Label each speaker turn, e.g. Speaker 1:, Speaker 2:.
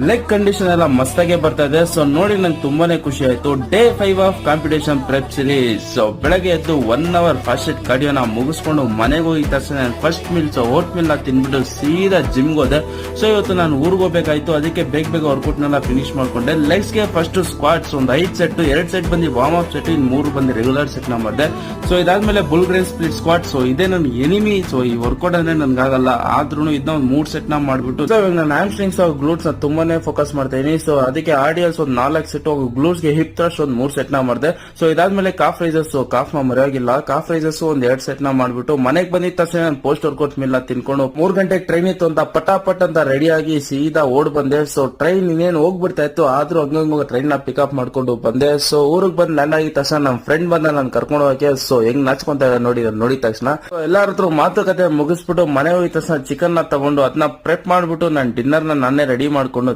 Speaker 1: Leg condition ಎಲ್ಲ ಮಸ್ತಾಗೆ ಬರ್ತಾ ಇದೆ. ಸೊ ನೋಡಿ ನಂಗೆ ತುಂಬಾನೇ ಖುಷಿ ಆಯ್ತು. Day 5 of competition prep series. So ಬೆಳಗ್ಗೆ ಎದ್ದು 1 ಅವರ್ ಫಾಸ್ಟ್ ಕಾರ್ಡಿಯೋನ ಮುಗಿಸ್ಕೊಂಡು ಮನೆಗೆ ಹೋಗಿದ ತಕ್ಷಣ ಫಸ್ಟ್ ಮೀಲ್ ಓಟ್ ಮೀಲ್ ನ ತಿನ್ಬಿಟ್ಟು ಸೀದಾ ಜಿಮ್ ಹೋದೆ. ಸೊ ಇವತ್ತು ನಾನು ಊರಿಗೆ ಹೋಗ್ಬೇಕಾಯ್ತು, ಅದಕ್ಕೆ ಬೇಗ ವರ್ಕೌಟ್ ನೆಲ್ಲ ಫಿನಿಶ್ ಮಾಡ್ಕೊಂಡೆ. ಲೆಗ್ಸ್ ಗೆ ಫಸ್ಟ್ ಸ್ಕ್ವಾಟ್ಸ್ ಒಂದು 5 ಸೆಟ್, 2 ಸೆಟ್ ಬಂದು ವಾರ್ಮ್ ಅಪ್ ಸೆಟ್, ಇನ್ 3 ಬಂದು ರೆಗ್ಯುಲರ್ ಸೆಟ್ ನ ಮಾಡಿದೆ. ಸೊ ಇದಾದ್ಮೇಲೆ Bulgarian split squat. So ಇದೇ ನನ್ ಎನಿಮಿ. ಸೊ ಈ ವರ್ಕೌಟ್ ಅಂದ್ರೆ ನನ್ಗಾಗಲ್ಲ, ಆದ್ರೂ ಇದನ್ನ ಒಂದು 3 ಸೆಟ್ ನ ಮಾಡ್ಬಿಟ್ಟು ನಾನು ಹ್ಯಾಮ್ಸ್ಟ್ರಿಂಗ್ಸ್ ಗ್ಲೂಟ್ಸ್ ನ ತುಂಬಾನೇ ಫೋಕಸ್ ಮಾಡ್ತಾ ಇದೀನಿ. ಸೊ ಅದಕ್ಕೆ ಆರ್ಡಿಯಲ್ಸ್ ಒಂದು 4 ಸೆಟ್, ಗ್ಲೂಟ್ಸ್ ಗೆ ಹಿಪ್ ಥ್ರಸ್ಟ್ ಒಂದು 3 ಸೆಟ್ ನ ಮಾಡಿದೆ. ಸೊ ಇದಾದ್ಮೇಲೆ ಕಾಫ್ ರೈಸರ್ಸ್, ಕಾಫ್ ನ ಮರೆಯಾಗಿಲ್ಲ, ಕಾಫ್ ರೈಸರ್ಸ್ ಒಂದ್ 2 ಸೆಟ್ ನ ಮಾಡ್ಬಿಟ್ಟು ಮನೆಗೆ ಬಂದಿದ ತಕ್ಷಣ ನಾನು ಪೋಸ್ಟ್ ವರ್ಕೌಟ್ ಮಿಲ್ ತಿನ್ಕೊಂಡು 3 ಗಂಟೆಗೆ ಟ್ರೈನ್ ಇತ್ತು ಅಂತ ಪಟಾಪಟ್ ಅಂತ ರೆಡಿ ಆಗಿ ಸೀದಾ ಓಡ್ ಬಂದೆ. ಸೊ ಟ್ರೈನ್ ಇನ್ನೇನು ಹೋಗ್ಬಿಡ್ತಾ ಇತ್ತು, ಆದ್ರೂ ಹಂಗ ಟ್ರೈನ್ ನ ಪಿಕಪ್ ಮಾಡ್ಕೊಂಡು ಬಂದೆ. ಸೊ ಊರಿಗೆ ಬಂದು ಲ್ಯಾಂಡ್ ಆಗಿದ ತಕ್ಷಣ ನಮ್ ಫ್ರೆಂಡ್ ಬಂದ ನಾನು ಕರ್ಕೊಂಡು ಹೋಗಕ್ಕೆ. ಸೊ ಹೆಂಗ್ ನಾಚ್ಕೊಂತ ನೋಡಿದ ತಕ್ಷಣ ಎಲ್ಲಾರ ಹತ್ರ ಮಾತುಕತೆ ಮುಗಿಸ್ಬಿಟ್ಟು ಮನೆ ಹೋಗಿದ ತಕ್ಷಣ ಚಿಕನ್ ನ ತಗೊಂಡು ಅದನ್ನ ಪ್ರೆಪ್ ಮಾಡ್ಬಿಟ್ಟು ನಾನು ಡಿನ್ನರ್ ನಾನೇ ರೆಡಿ ಮಾಡ್ಕೊಂಡು